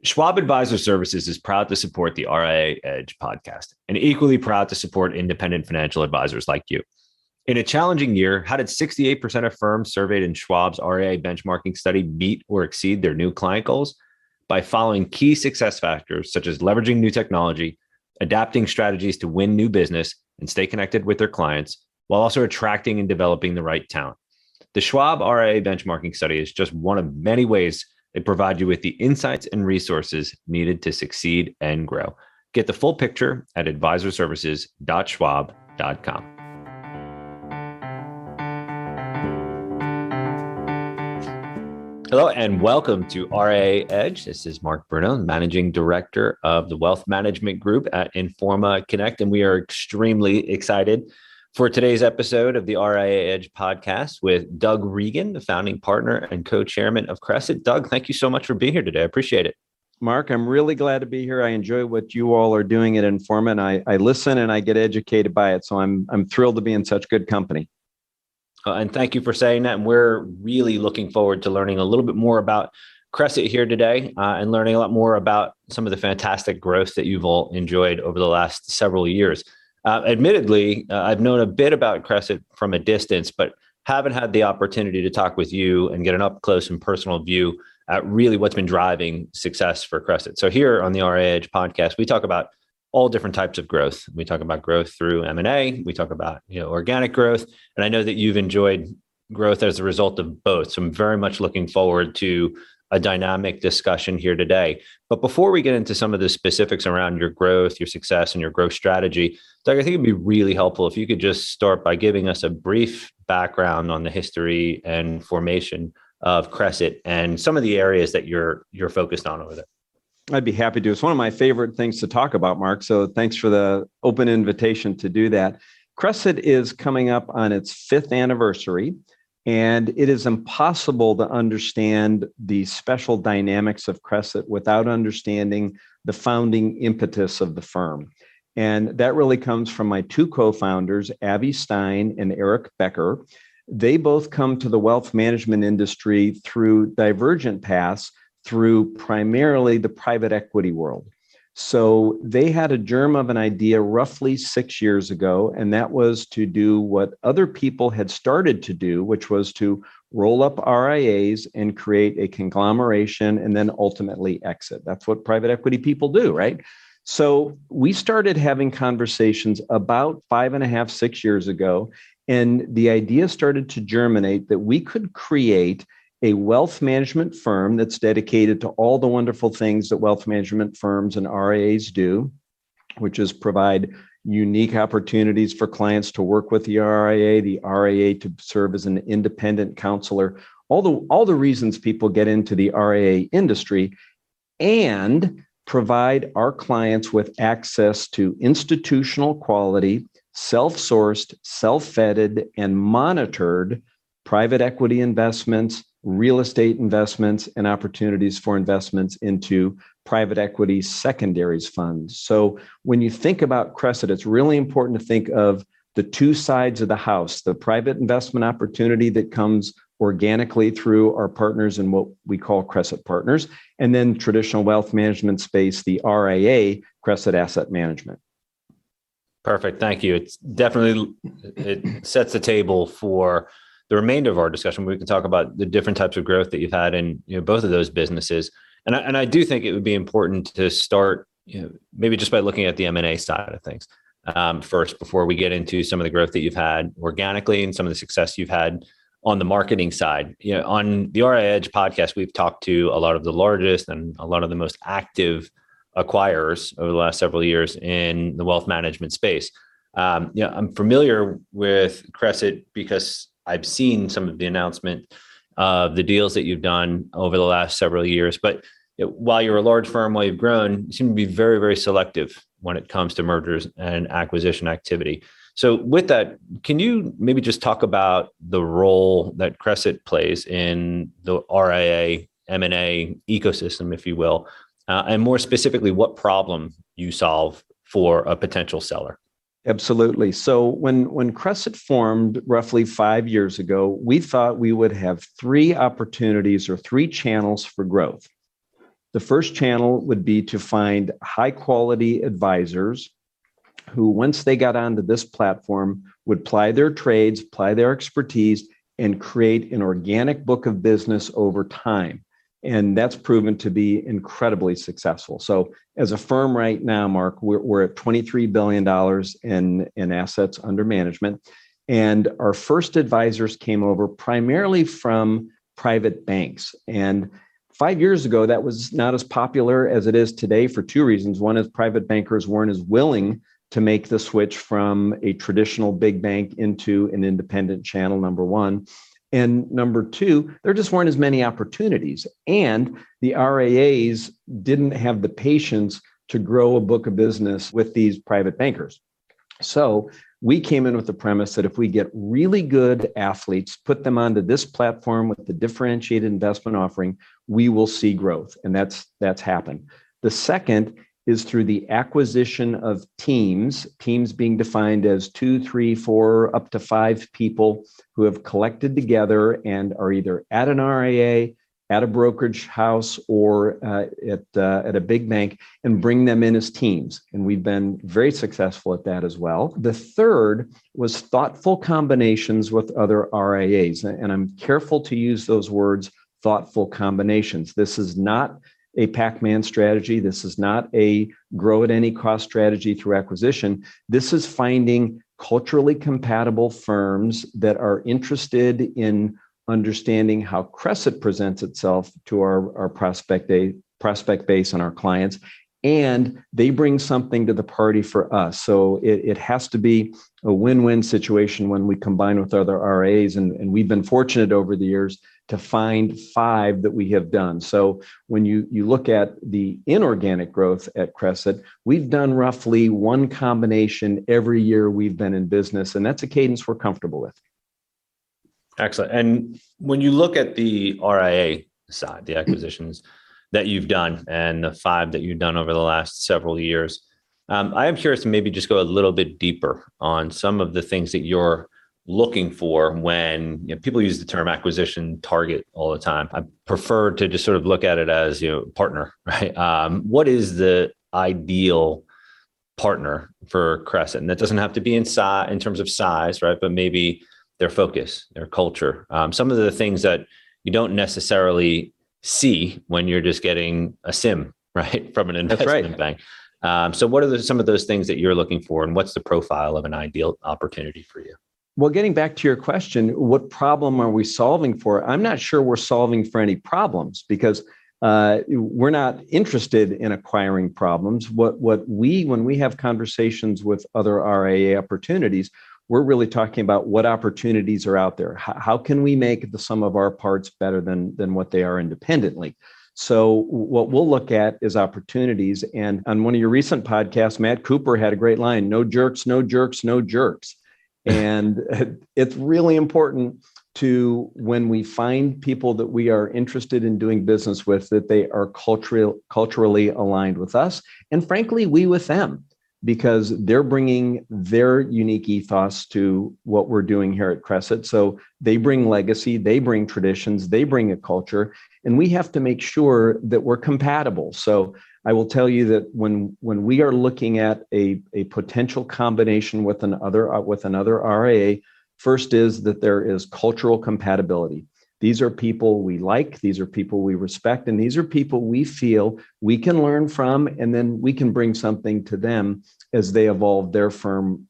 Schwab Advisor Services is proud to support the RIA Edge podcast and equally proud to support independent financial advisors like you. In a challenging year, how did 68% of firms surveyed in Schwab's RIA benchmarking study meet or exceed their new client goals? By following key success factors such as leveraging new technology, adapting strategies to win new business, and stay connected with their clients, while also attracting and developing the right talent. The Schwab RIA benchmarking study is just one of many ways they provide you with the insights and resources needed to succeed and grow. Get the full picture at advisorservices.schwab.com. Hello and welcome to RIA Edge. This is Mark Bruno, Managing Director of the Wealth Management Group at Informa Connect, and we are extremely excited for today's episode of the RIA Edge podcast with Doug Regan, the founding partner and co-chairman of Cressit. Doug, thank you so much for being here today. I appreciate it. Mark, I'm really glad to be here. I enjoy what you all are doing at Informa, and I listen and I get educated by it. So I'm thrilled to be in such good company. And thank you for saying that. And we're really looking forward to learning a little bit more about Cressit here today and learning a lot more about some of the fantastic growth that you've all enjoyed over the last several years. Admittedly, I've known a bit about Cressit from a distance, but haven't had the opportunity to talk with you and get an up close and personal view at really what's been driving success for Cressit. So here on the RIA Edge podcast, we talk about all different types of growth. We talk about growth through M&A. We talk about organic growth, and I know that you've enjoyed growth as a result of both. So I'm very much looking forward to a dynamic discussion here today. But before we get into some of the specifics around your growth, your success, and your growth strategy, Doug, I think it'd be really helpful if you could just start by giving us a brief background on the history and formation of Cressit and some of the areas that you're focused on over there. I'd be happy to. It's one of my favorite things to talk about, Mark. So thanks for the open invitation to do that. Cressit is coming up on its 5th anniversary. And it is impossible to understand the special dynamics of Cressit without understanding the founding impetus of the firm. And that really comes from my 2 co-founders, Avi Stein and Eric Becker. They both come to the wealth management industry through divergent paths, through primarily the private equity world. So they had a germ of an idea roughly 6 years ago, and that was to do what other people had started to do, which was to roll up RIAs and create a conglomeration and then ultimately exit. That's what private equity people do, right? So we started having conversations about 5.5, 6 years ago, and the idea started to germinate that we could create a wealth management firm that's dedicated to all the wonderful things that wealth management firms and RIAs do, which is provide unique opportunities for clients to work with the RIA to serve as an independent counselor, all the reasons people get into the RIA industry, and provide our clients with access to institutional quality, self-sourced, self-vetted, and monitored private equity investments, real estate investments, and opportunities for investments into private equity secondaries funds. So when you think about Cressit, it's really important to think of the 2 sides of the house, the private investment opportunity that comes organically through our partners in what we call Cressit Partners, and then traditional wealth management space, the RIA, Cressit Asset Management. Perfect. Thank you. It sets the table for the remainder of our discussion. We can talk about the different types of growth that you've had in both of those businesses. And I do think it would be important to start maybe just by looking at the M&A side of things first, before we get into some of the growth that you've had organically and some of the success you've had on the marketing side. On the RIA Edge podcast, we've talked to a lot of the largest and a lot of the most active acquirers over the last several years in the wealth management space. I'm familiar with Cressit because I've seen some of the announcement of the deals that you've done over the last several years. But while you're a large firm, while you've grown, you seem to be very, very selective when it comes to mergers and acquisition activity. So with that, can you maybe just talk about the role that Cressit plays in the RIA M&A ecosystem, if you will, and more specifically, what problem you solve for a potential seller? Absolutely. So when Cressit formed roughly 5 years ago, we thought we would have 3 opportunities or 3 channels for growth. The first channel would be to find high quality advisors who, once they got onto this platform, would ply their trades, ply their expertise, and create an organic book of business over time. And that's proven to be incredibly successful. So as a firm right now, Mark, we're at $23 billion in assets under management. And our first advisors came over primarily from private banks. And 5 years ago, that was not as popular as it is today for two reasons. One is private bankers weren't as willing to make the switch from a traditional big bank into an independent channel, number one. And number two, there just weren't as many opportunities. And the RIAs didn't have the patience to grow a book of business with these private bankers. So we came in with the premise that if we get really good athletes, put them onto this platform with the differentiated investment offering, we will see growth. And that's happened. The second is through the acquisition of teams being defined as 2, 3, 4, up to 5 people who have collected together and are either at an RIA, at a brokerage house, or at a big bank, and bring them in as teams. And we've been very successful at that as well. The third was thoughtful combinations with other RIAs. And I'm careful to use those words, thoughtful combinations. This is not a Pac-Man strategy. This is not a grow at any cost strategy through acquisition. This is finding culturally compatible firms that are interested in understanding how Cressit presents itself to our prospect base and our clients, and they bring something to the party for us. So it has to be a win-win situation when we combine with other RIAs, and we've been fortunate over the years to find 5 that we have done. So when you look at the inorganic growth at Cressit, we've done roughly 1 combination every year we've been in business, and that's a cadence we're comfortable with. Excellent. And when you look at the RIA side, the acquisitions that you've done and the 5 that you've done over the last several years, I am curious to maybe just go a little bit deeper on some of the things that you're looking for when people use the term acquisition target all the time. I prefer to just sort of look at it as partner, right? What is the ideal partner for Cressit? And that doesn't have to be in terms of size, right? But maybe their focus, their culture, some of the things that you don't necessarily see when you're just getting a SIM, right, from an investment bank. So what are some of those things that you're looking for, and what's the profile of an ideal opportunity for you? Well, getting back to your question, what problem are we solving for? I'm not sure we're solving for any problems, because we're not interested in acquiring problems. When we have conversations with other RIA opportunities, we're really talking about what opportunities are out there. How can we make the sum of our parts better than what they are independently? So what we'll look at is opportunities. And on one of your recent podcasts, Matt Cooper had a great line: no jerks, no jerks, no jerks. And it's really important to, when we find people that we are interested in doing business with, that they are culturally aligned with us, and frankly, we with them, because they're bringing their unique ethos to what we're doing here at Cressit. So they bring legacy, they bring traditions, they bring a culture, and we have to make sure that we're compatible. So I will tell you that when we are looking at a potential combination with another RIA, first is that there is cultural compatibility. These are people we like, these are people we respect, and these are people we feel we can learn from, and then we can bring something to them as they evolve their firm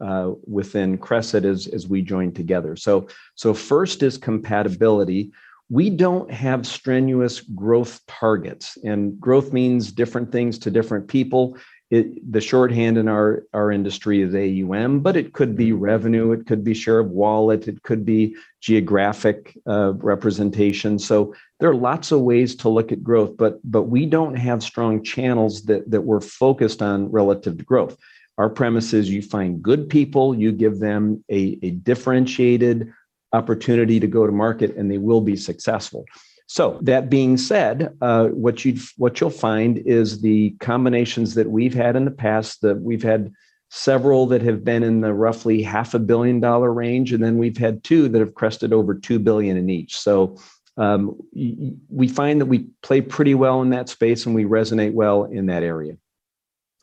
within Cressit as we join together. So first is compatibility. We don't have strenuous growth targets, and growth means different things to different people. The shorthand in our industry is AUM, but it could be revenue, it could be share of wallet, it could be geographic representation. So there are lots of ways to look at growth, but we don't have strong channels that we're focused on relative to growth. Our premise is you find good people, you give them a differentiated opportunity to go to market, and they will be successful. So that being said, what you'll find is the combinations that we've had in the past. That we've had several that have been in the roughly $500 million range, and then we've had 2 that have crested over $2 billion in each. So we find that we play pretty well in that space and we resonate well in that area.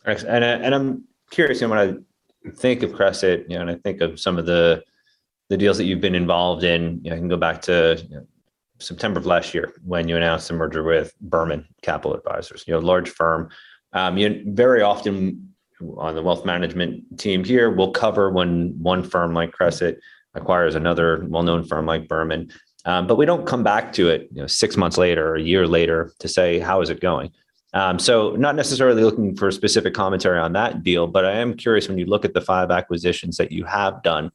Excellent. And I'm curious, when I think of Cressit, and I think of some of the deals that you've been involved in, I can go back to September of last year when you announced the merger with Berman Capital Advisors, large firm. Very often on the wealth management team here, we'll cover when one firm like Cressit acquires another well-known firm like Berman, but we don't come back to it 6 months later or a year later to say, how is it going? So not necessarily looking for specific commentary on that deal, but I am curious, when you look at the 5 acquisitions that you have done,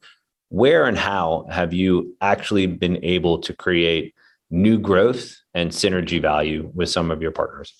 where and how have you actually been able to create new growth and synergy value with some of your partners?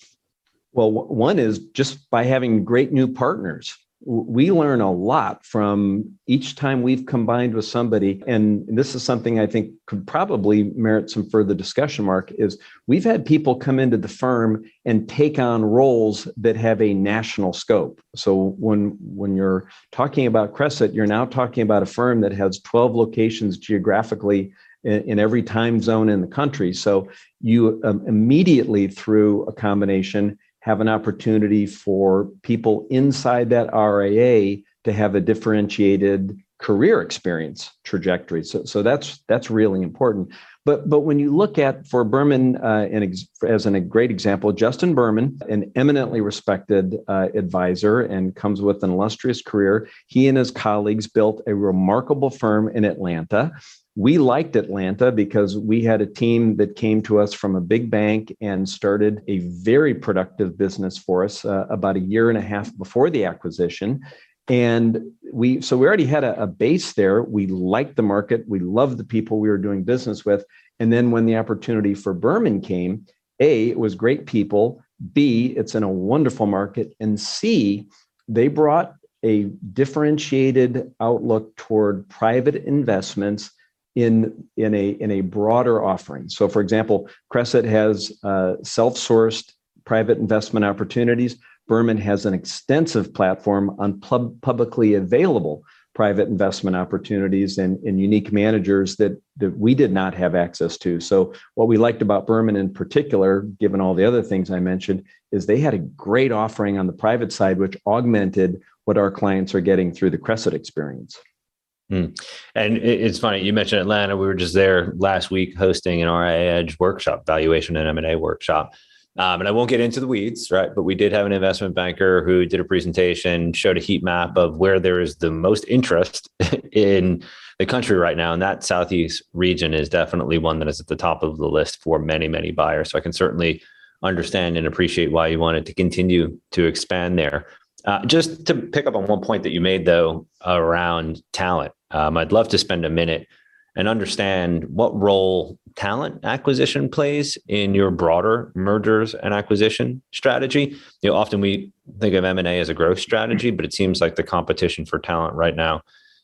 Well, one is just by having great new partners. We learn a lot from each time we've combined with somebody. And this is something I think could probably merit some further discussion, Mark, is we've had people come into the firm and take on roles that have a national scope. So when you're talking about Cressit, you're now talking about a firm that has 12 locations geographically in every time zone in the country. So you immediately, through a combination, have an opportunity for people inside that RIA to have a differentiated career experience trajectory. So that's really important. But when you look at, for Berman, as a great example, Justin Berman, an eminently respected advisor and comes with an illustrious career, he and his colleagues built a remarkable firm in Atlanta. We liked Atlanta because we had a team that came to us from a big bank and started a very productive business for us about a year and a half before the acquisition. And we already had a base there. We liked the market. We loved the people we were doing business with. And then when the opportunity for Berman came, A, it was great people. B, it's in a wonderful market. And C, they brought a differentiated outlook toward private investments in a broader offering. So, for example, Cressit has self-sourced private investment opportunities. Berman has an extensive platform on publicly available private investment opportunities and unique managers that we did not have access to. So what we liked about Berman in particular, given all the other things I mentioned, is they had a great offering on the private side, which augmented what our clients are getting through the Cressit experience. And it's funny, you mentioned Atlanta. We were just there last week hosting an RIA Edge workshop, valuation and M&A workshop. And I won't get into the weeds, right? But we did have an investment banker who did a presentation, showed a heat map of where there is the most interest in the country right now. And that Southeast region is definitely one that is at the top of the list for many, many buyers. So I can certainly understand and appreciate why you wanted to continue to expand there. Just to pick up on one point that you made, though, around talent, I'd love to spend a minute and understand what role talent acquisition plays in your broader mergers and acquisition strategy. Often we think of M&A as a growth strategy, but it seems like the competition for talent right now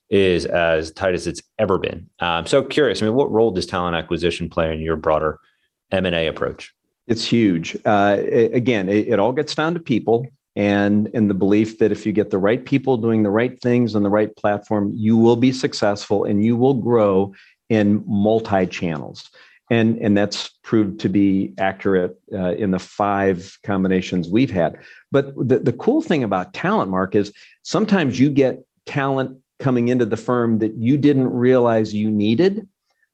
is as tight as it's ever been. So curious, what role does talent acquisition play in your broader M&A approach? It's huge. Again, it all gets down to people. And in the belief that if you get the right people doing the right things on the right platform, you will be successful and you will grow in multi-channels. And that's proved to be accurate in the 5 combinations we've had. But the cool thing about talent, Mark, is sometimes you get talent coming into the firm that you didn't realize you needed.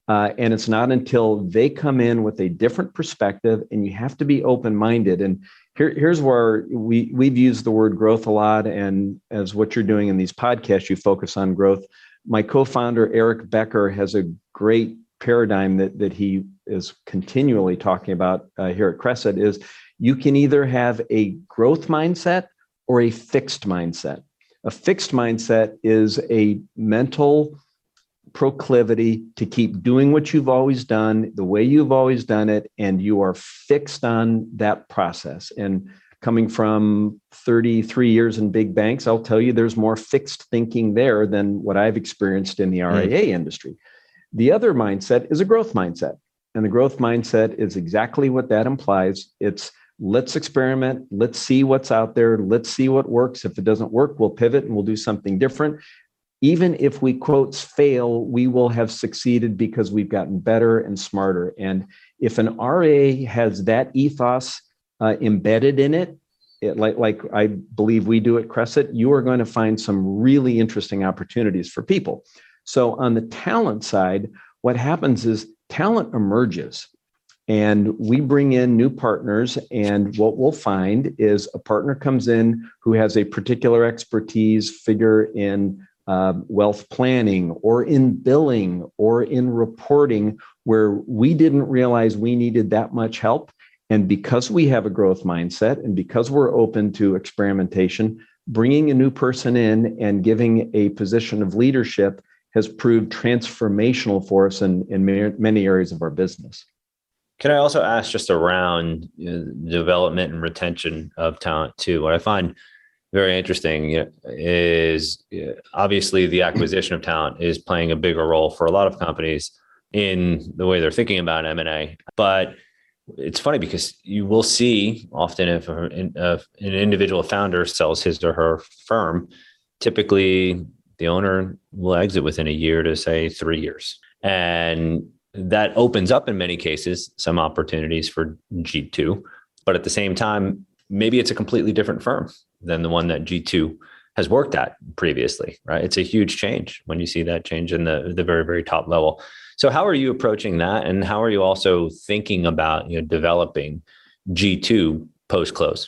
And it's not until they come in with a different perspective, and you have to be open-minded. And here's where we've used the word growth a lot. And as what you're doing in these podcasts, you focus on growth. My co-founder, Eric Becker, has a great paradigm that he is continually talking about here at Cresset, is you can either have a growth mindset or a fixed mindset. A fixed mindset is a mental proclivity to keep doing what you've always done, the way you've always done it, and you are fixed on that process. And coming from 33 years in big banks, I'll tell you there's more fixed thinking there than what I've experienced in the RIA industry. The other mindset is a growth mindset. And the growth mindset is exactly what that implies. It's let's experiment, let's see what's out there, let's see what works. If it doesn't work, we'll pivot and we'll do something different. Even if we quotes fail, we will have succeeded because we've gotten better and smarter. And if an RIA has that ethos embedded in it, like I believe we do at Cressit, you are going to find some really interesting opportunities for people. So on the talent side, what happens is talent emerges. And we bring in new partners, and what we'll find is a partner comes in who has a particular expertise, figure in wealth planning or in billing or in reporting, where we didn't realize we needed that much help. And because we have a growth mindset and because we're open to experimentation, bringing a new person in and giving a position of leadership has proved transformational for us in many areas of our business. Can I also ask just around development and retention of talent too? What I find very interesting is obviously the acquisition of talent is playing a bigger role for a lot of companies in the way they're thinking about M&A. But it's funny because you will see often if an individual founder sells his or her firm, typically the owner will exit within a year to say 3 years. And that opens up in many cases some opportunities for G2, but at the same time, maybe it's a completely different firm than the one that G2 has worked at previously, right? It's a huge change when you see that change in the very, very top level. So how are you approaching that? And how are you also thinking about developing G2 post-close?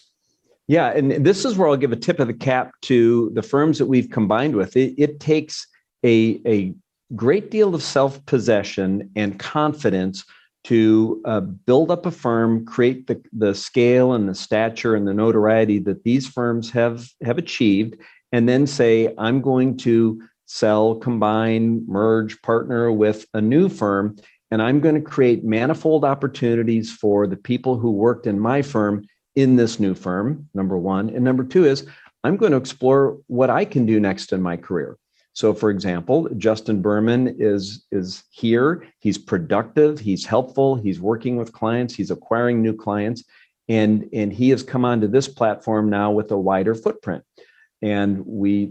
Yeah, and this is where I'll give a tip of the cap to the firms that we've combined with. It takes a great deal of self-possession and confidence to build up a firm, create the scale and the stature and the notoriety that these firms have achieved, and then say, I'm going to sell, combine, merge, partner with a new firm, and I'm going to create manifold opportunities for the people who worked in my firm in this new firm, number one. And number two is, I'm going to explore what I can do next in my career. So, for example, Justin Berman is here. He's productive. He's helpful. He's working with clients. He's acquiring new clients. And he has come onto this platform now with a wider footprint. And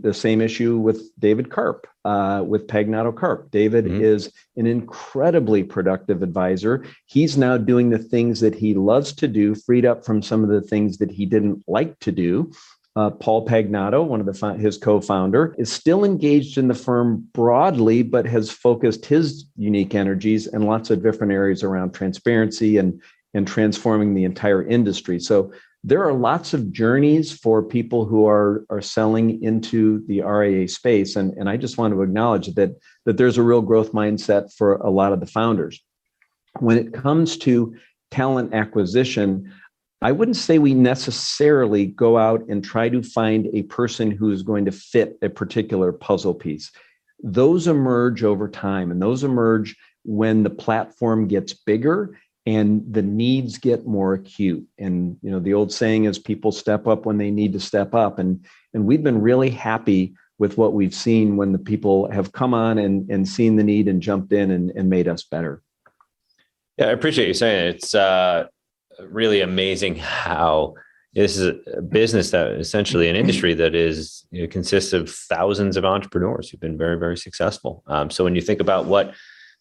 the same issue with David Karp, with Pagnato Karp. David is an incredibly productive advisor. He's now doing the things that he loves to do, freed up from some of the things that he didn't like to do. Paul Pagnato, one of his co-founder, is still engaged in the firm broadly, but has focused his unique energies in lots of different areas around transparency and transforming the entire industry. So there are lots of journeys for people who are selling into the RIA space. And I just want to acknowledge that there's a real growth mindset for a lot of the founders. When it comes to talent acquisition, I wouldn't say we necessarily go out and try to find a person who is going to fit a particular puzzle piece. Those emerge over time, and those emerge when the platform gets bigger and the needs get more acute. And the old saying is people step up when they need to step up. And we've been really happy with what we've seen when the people have come on and seen the need and jumped in and made us better. Yeah, I appreciate you saying it. It's really amazing how this is a business that essentially an industry that is consists of thousands of entrepreneurs who've been very, very successful. So when you think about what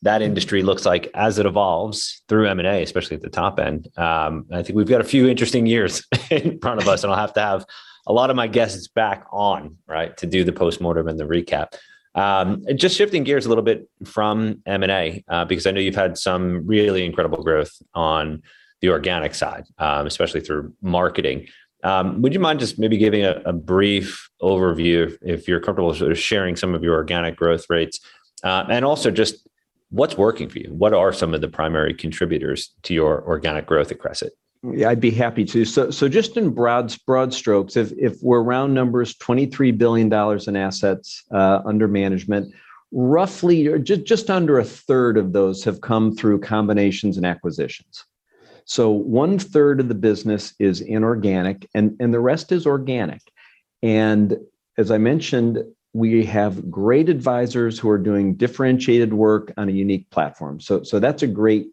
that industry looks like as it evolves through M&A, especially at the top end, I think we've got a few interesting years in front of us, and I'll have to have a lot of my guests back on, right, to do the postmortem and the recap. And just shifting gears a little bit from M&A, because I know you've had some really incredible growth on the organic side, especially through marketing. Would you mind just maybe giving a brief overview, if you're comfortable sort of sharing some of your organic growth rates, and also just what's working for you? What are some of the primary contributors to your organic growth at Cressit? Yeah, I'd be happy to. So just in broad strokes, if we're round numbers, $23 billion in assets under management, roughly just under a third of those have come through combinations and acquisitions. So 1/3 of the business is inorganic and the rest is organic. And as I mentioned, we have great advisors who are doing differentiated work on a unique platform. So that's a great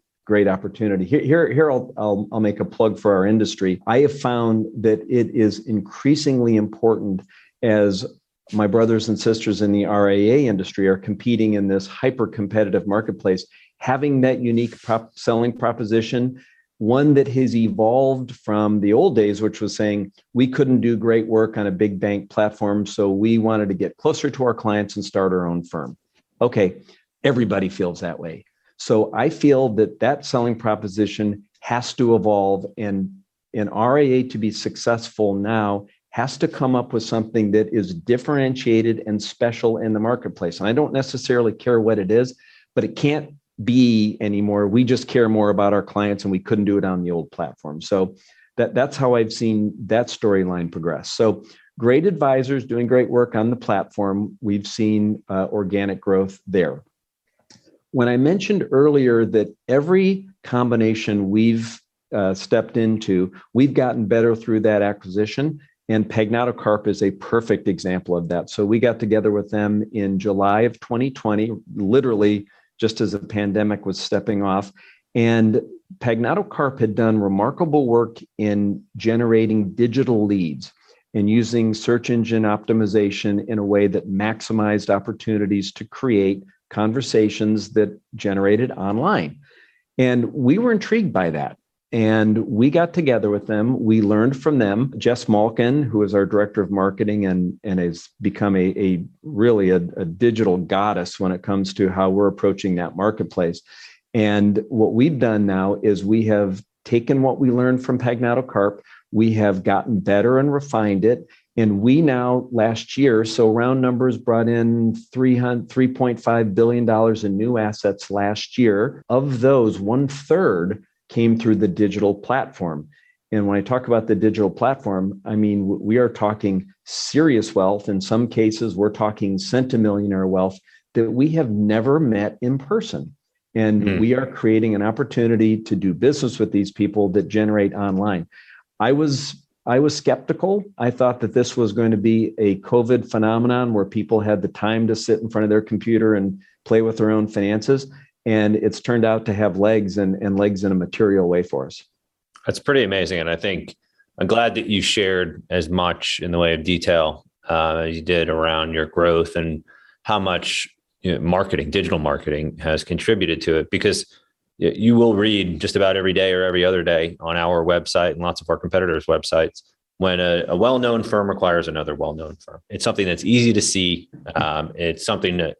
opportunity. Here I'll make a plug for our industry. I have found that it is increasingly important as my brothers and sisters in the RIA industry are competing in this hyper competitive marketplace. having that unique selling proposition, one that has evolved from the old days, which was saying we couldn't do great work on a big bank platform, so we wanted to get closer to our clients and start our own firm. Okay, everybody feels that way. So I feel that selling proposition has to evolve, and an RIA to be successful now has to come up with something that is differentiated and special in the marketplace. And I don't necessarily care what it is, but it can't be anymore. We just care more about our clients, and we couldn't do it on the old platform. So that's how I've seen that storyline progress. So great advisors doing great work on the platform. We've seen organic growth there. When I mentioned earlier that every combination we've stepped into, we've gotten better through that acquisition, and Pagnato Carp is a perfect example of that. So we got together with them in July of 2020, literally just as the pandemic was stepping off. And Pagnato Carp had done remarkable work in generating digital leads and using search engine optimization in a way that maximized opportunities to create conversations that generated online. And we were intrigued by that. And we got together with them. We learned from them. Jess Malkin, who is our director of marketing and has become a really a digital goddess when it comes to how we're approaching that marketplace. And what we've done now is we have taken what we learned from Pagnato Carp. We have gotten better and refined it. And we now, last year, so round numbers, brought in $3.5 billion in new assets last year. Of those, 1/3 came through the digital platform. And when I talk about the digital platform, I mean, we are talking serious wealth. In some cases, we're talking centimillionaire wealth that we have never met in person. And we are creating an opportunity to do business with these people that generate online. I was skeptical. I thought that this was going to be a COVID phenomenon where people had the time to sit in front of their computer and play with their own finances. And it's turned out to have legs and legs in a material way for us. That's pretty amazing. And I think I'm glad that you shared as much in the way of detail as you did around your growth and how much marketing, digital marketing has contributed to it, because you will read just about every day or every other day on our website and lots of our competitors' websites when a well-known firm acquires another well-known firm. It's something that's easy to see. It's something that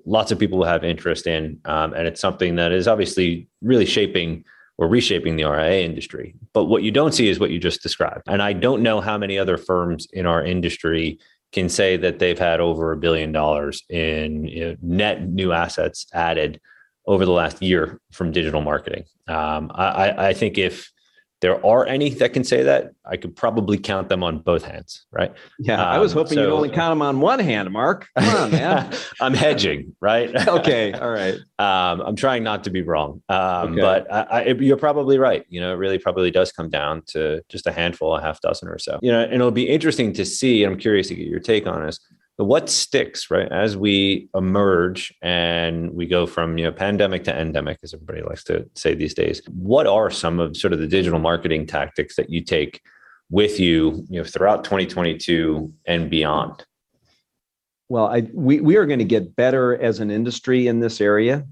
lots of people have interest in, and it's something that is obviously really shaping or reshaping the RIA industry. But what you don't see is what you just described. And I don't know how many other firms in our industry can say that they've had over $1 billion in net new assets added over the last year from digital marketing. I think if there are any that can say that, I could probably count them on both hands, right? Yeah, I was hoping you'd only count them on one hand, Mark. Come on, man. I'm hedging, right? Okay, all right. I'm trying not to be wrong, but you're probably right. It really probably does come down to just a handful, a half dozen or so. And it'll be interesting to see, and I'm curious to get your take on this, what sticks, right? As we emerge and we go from, pandemic to endemic, as everybody likes to say these days, what are some of sort of the digital marketing tactics that you take with you, throughout 2022 and beyond? Well, we are going to get better as an industry in this area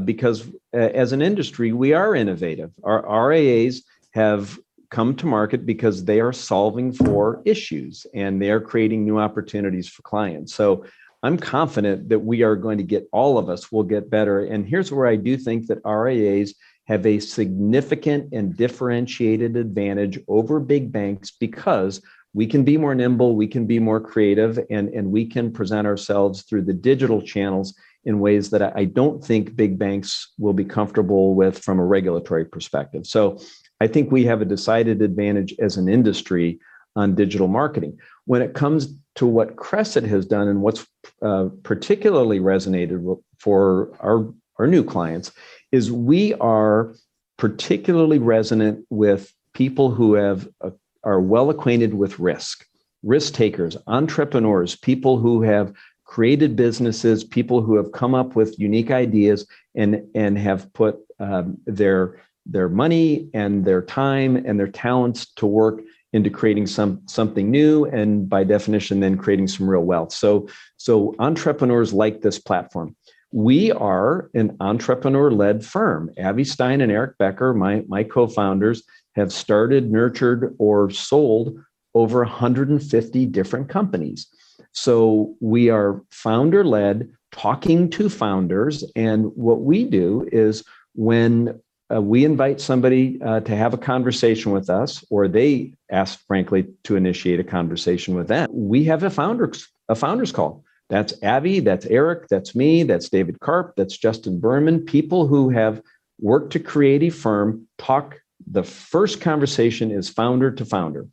because as an industry, we are innovative. Our RIAs have come to market because they are solving for issues and they are creating new opportunities for clients. So I'm confident that we are going to get, all of us will get better. And here's where I do think that RIAs have a significant and differentiated advantage over big banks because we can be more nimble, we can be more creative, and we can present ourselves through the digital channels in ways that I don't think big banks will be comfortable with from a regulatory perspective. So I think we have a decided advantage as an industry on digital marketing. When it comes to what Cressit has done and what's particularly resonated for our new clients is we are particularly resonant with people who are well acquainted with risk takers, entrepreneurs, people who have created businesses, people who have come up with unique ideas and have put their money and their time and their talents to work into creating something new, and by definition, then creating some real wealth. So entrepreneurs like this platform. We are an entrepreneur-led firm. Avi Stein and Eric Becker, my co-founders, have started, nurtured, or sold over 150 different companies. So we are founder-led, talking to founders. And what we do is when we invite somebody to have a conversation with us, or they ask, frankly, to initiate a conversation with them, we have a founders call. That's Avi, that's Eric, that's me, that's David Karp, that's Justin Berman, people who have worked to create a firm. The first conversation is founder to founder.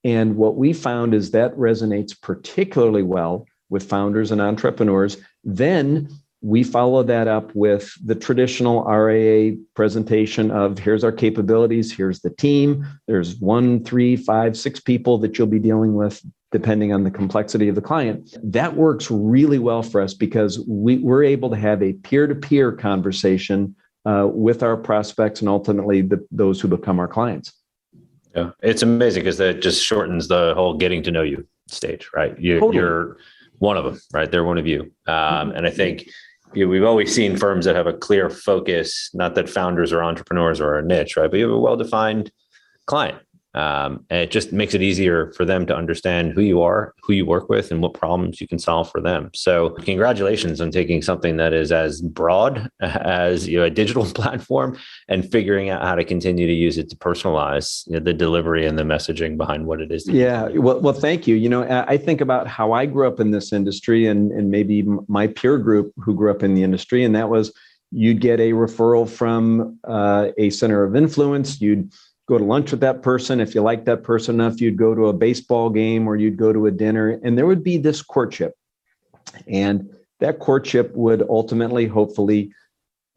And what we found is that resonates particularly well with founders and entrepreneurs. Then we follow that up with the traditional RIA presentation of here's our capabilities, here's the team. There's 1, 3, 5, 6 people that you'll be dealing with, depending on the complexity of the client. That works really well for us because we're able to have a peer-to-peer conversation with our prospects and ultimately those who become our clients. Yeah, it's amazing because that just shortens the whole getting to know you stage, right? You're one of them, right? They're one of you. And I think we've always seen firms that have a clear focus, not that founders or entrepreneurs are a niche, right? But you have a well-defined client. And it just makes it easier for them to understand who you are, who you work with, and what problems you can solve for them. So congratulations on taking something that is as broad as a digital platform and figuring out how to continue to use it to personalize the delivery and the messaging behind what it is. Yeah. Well, thank you. I think about how I grew up in this industry and maybe my peer group who grew up in the industry. And that was, you'd get a referral from a center of influence. You'd go to lunch with that person. If you like that person enough, you'd go to a baseball game or you'd go to a dinner, and there would be this courtship. And that courtship would ultimately, hopefully,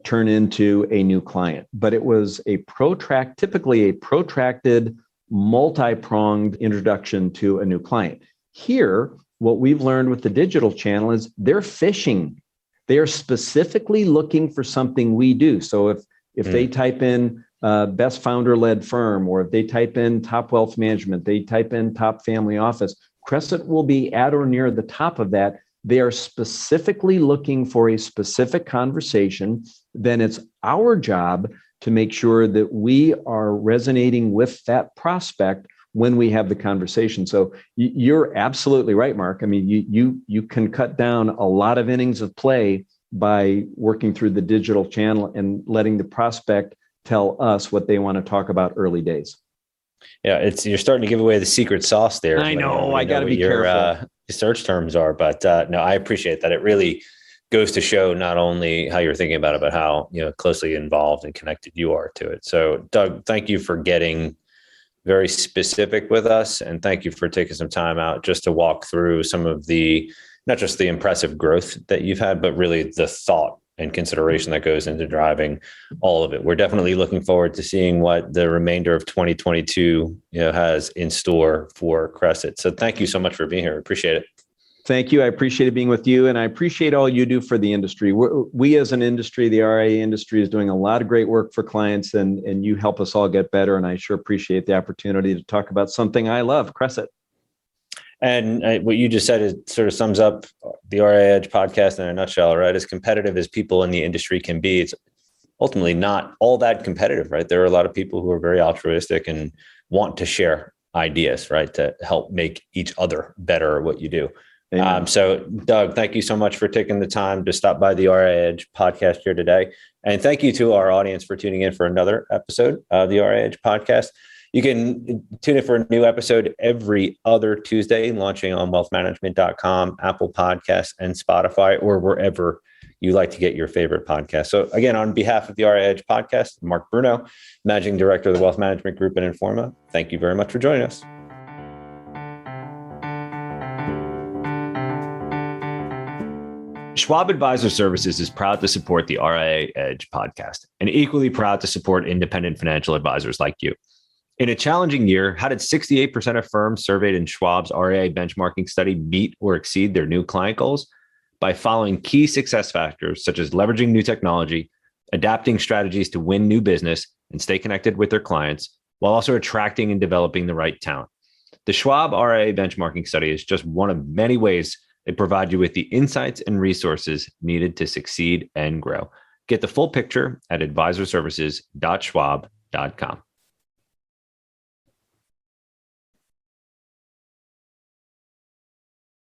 turn into a new client. But it was typically a protracted, multi-pronged introduction to a new client. Here, what we've learned with the digital channel is they're fishing. They are specifically looking for something we do. So if they type in best founder-led firm, or if they type in top wealth management, they type in top family office, Cressit will be at or near the top of that. They are specifically looking for a specific conversation. Then it's our job to make sure that we are resonating with that prospect when we have the conversation. So you're absolutely right, Mark. I mean, you can cut down a lot of innings of play by working through the digital channel and letting the prospect tell us what they want to talk about early days. Yeah, you're starting to give away the secret sauce there. I know. I got to be careful. Your search terms are, but no, I appreciate that. It really goes to show not only how you're thinking about it, but how closely involved and connected you are to it. So, Doug, thank you for getting very specific with us, and thank you for taking some time out just to walk through some of not just the impressive growth that you've had, but really the thought and consideration that goes into driving all of it. We're definitely looking forward to seeing what the remainder of 2022 has in store for Cressit. So thank you so much for being here. Appreciate it. Thank you. I appreciate being with you, and I appreciate all you do for the industry. We as an industry, the RIA industry, is doing a lot of great work for clients, and you help us all get better. And I sure appreciate the opportunity to talk about something I love, Cressit. And what you just said sort of sums up the RIA Edge podcast in a nutshell, right? As competitive as people in the industry can be, it's ultimately not all that competitive, right? There are a lot of people who are very altruistic and want to share ideas, right? To help make each other better at what you do. So Doug, thank you so much for taking the time to stop by the RIA Edge podcast here today. And thank you to our audience for tuning in for another episode of the RIA Edge podcast. You can tune in for a new episode every other Tuesday, launching on wealthmanagement.com, Apple Podcasts, and Spotify, or wherever you like to get your favorite podcast. So again, on behalf of the RIA Edge podcast, Mark Bruno, Managing Director of the Wealth Management Group at Informa, thank you very much for joining us. Schwab Advisor Services is proud to support the RIA Edge podcast and equally proud to support independent financial advisors like you. In a challenging year, how did 68% of firms surveyed in Schwab's RIA benchmarking study meet or exceed their new client goals? By following key success factors such as leveraging new technology, adapting strategies to win new business and stay connected with their clients, while also attracting and developing the right talent. The Schwab RIA benchmarking study is just one of many ways They provide you with the insights and resources needed to succeed and grow. Get the full picture at advisorservices.schwab.com.